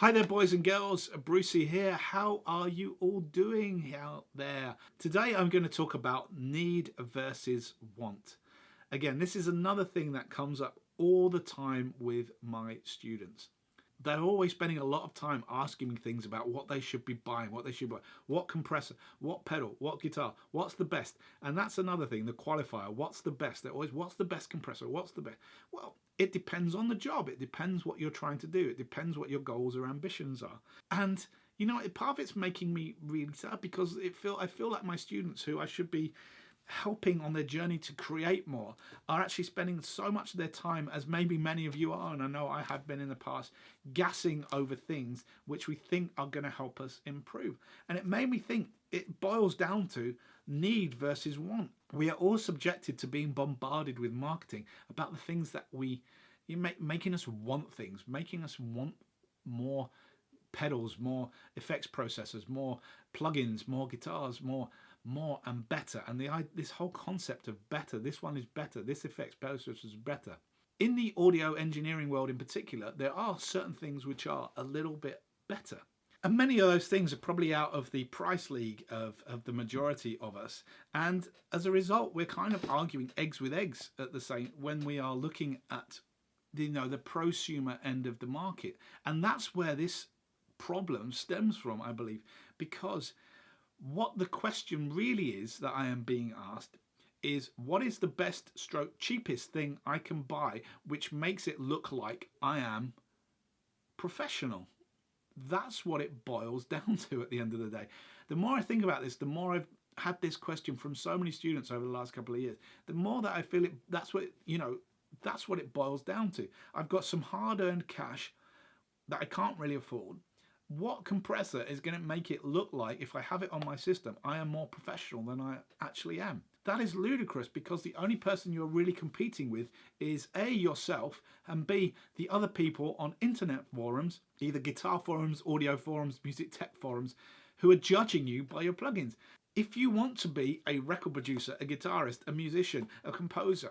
Hi there, boys and girls. Brucey here. How are you all doing out there? Today I'm going to talk about need versus want. Again, this is another thing that comes up all the time with my students. They're always spending a lot of time asking me things about what they should be buying, what they should buy, what compressor, what pedal, what guitar, what's the best. And that's another thing, the qualifier. What's the best? They're always, what's the best compressor? What's the best? Well, it depends on the job. It depends what you're trying to do. It depends what your goals or ambitions are. And part of it's making me really sad because I feel like my students who I should be helping on their journey to create more are actually spending so much of their time, as maybe many of you are, and I know I have been in the past, gassing over things which we think are going to help us improve. And it made me think it boils down to need versus want. We are all subjected to being bombarded with marketing about the things that making us want things, making us want more pedals, more effects processors, more plugins, more guitars, more and better. And this whole concept of better, this one is better, this effects processor is better. In the audio engineering world in particular, there are certain things which are a little bit better. And many of those things are probably out of the price league of the majority of us. And as a result, we're kind of arguing eggs with eggs at the same when we are looking at the prosumer end of the market. And that's where this problem stems from, I believe, because what the question really is that I am being asked is, what is the best stroke cheapest thing I can buy which makes it look like I am professional? That's what it boils down to at the end of the day. The more I think about this, the more I've had this question from so many students over the last couple of years, the more that I feel that's what it boils down to. I've got some hard-earned cash that I can't really afford. What compressor is going to make it look like, if I have it on my system, I am more professional than I actually am? That is ludicrous, because the only person you're really competing with is A, yourself, and B, the other people on internet forums, either guitar forums, audio forums, music tech forums, who are judging you by your plugins. If you want to be a record producer, a guitarist, a musician, a composer,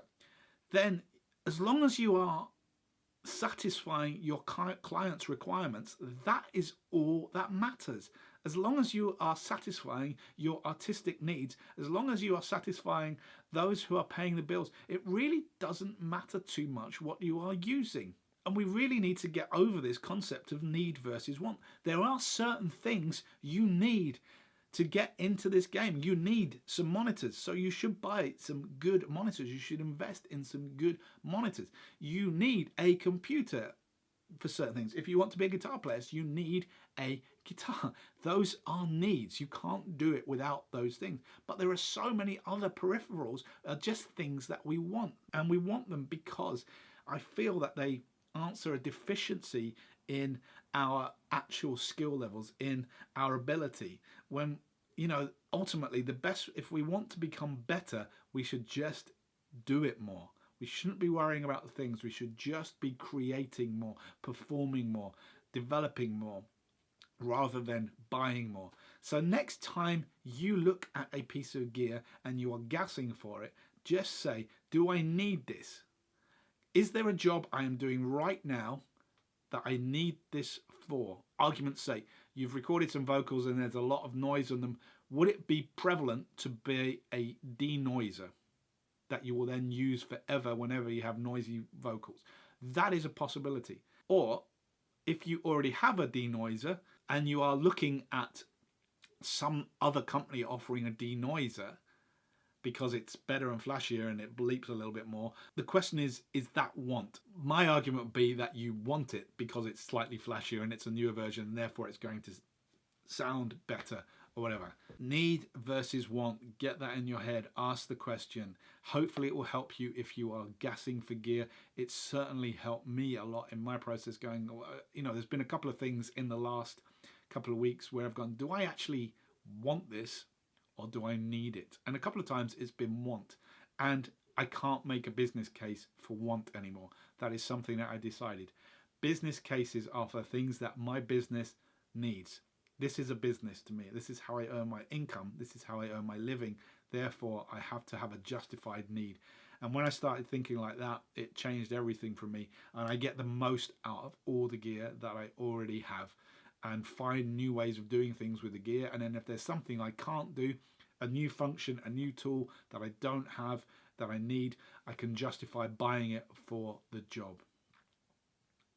then as long as you are satisfying your client's requirements, that is all that matters. As long as you are satisfying your artistic needs, as long as you are satisfying those who are paying the bills, it really doesn't matter too much what you are using. And we really need to get over this concept of need versus want. There are certain things you need to get into this game. You need some monitors, so you should buy some good monitors. You should invest in some good monitors. You need a computer for certain things. If you want to be a guitar player, you need a guitar. Those are needs. You can't do it without those things. But there are so many other peripherals, just things that we want, and we want them because I feel that they answer a deficiency in our actual skill levels, in our ability. When ultimately the best, if we want to become better, we should just do it more. We shouldn't be worrying about the things. We should just be creating more, performing more, developing more, rather than buying more. So next time you look at a piece of gear and you are gassing for it, just say, do I need this? Is there a job I am doing right now that I need this for? Argument's sake, you've recorded some vocals and there's a lot of noise on them. Would it be prevalent to be a denoiser that you will then use forever whenever you have noisy vocals? That is a possibility. Or if you already have a denoiser and you are looking at some other company offering a denoiser because it's better and flashier and it bleeps a little bit more, the question is that want? My argument would be that you want it because it's slightly flashier and it's a newer version, and therefore it's going to sound better or whatever. Need versus want, get that in your head, ask the question. Hopefully it will help you if you are gassing for gear. It's certainly helped me a lot in my process going, there's been a couple of things in the last couple of weeks where I've gone, do I actually want this or do I need it? And a couple of times it's been want, and I can't make a business case for want anymore. That is something that I decided. Business cases are for things that my business needs. This is a business to me. This is how I earn my income. This is how I earn my living. Therefore, I have to have a justified need. And when I started thinking like that, it changed everything for me. And I get the most out of all the gear that I already have and find new ways of doing things with the gear. And then if there's something I can't do, a new function, a new tool that I don't have, that I need, I can justify buying it for the job.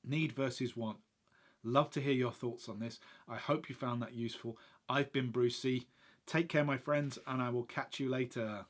Need versus want. Love to hear your thoughts on this. I hope you found that useful. I've been Brucey. Take care, my friends, and I will catch you later.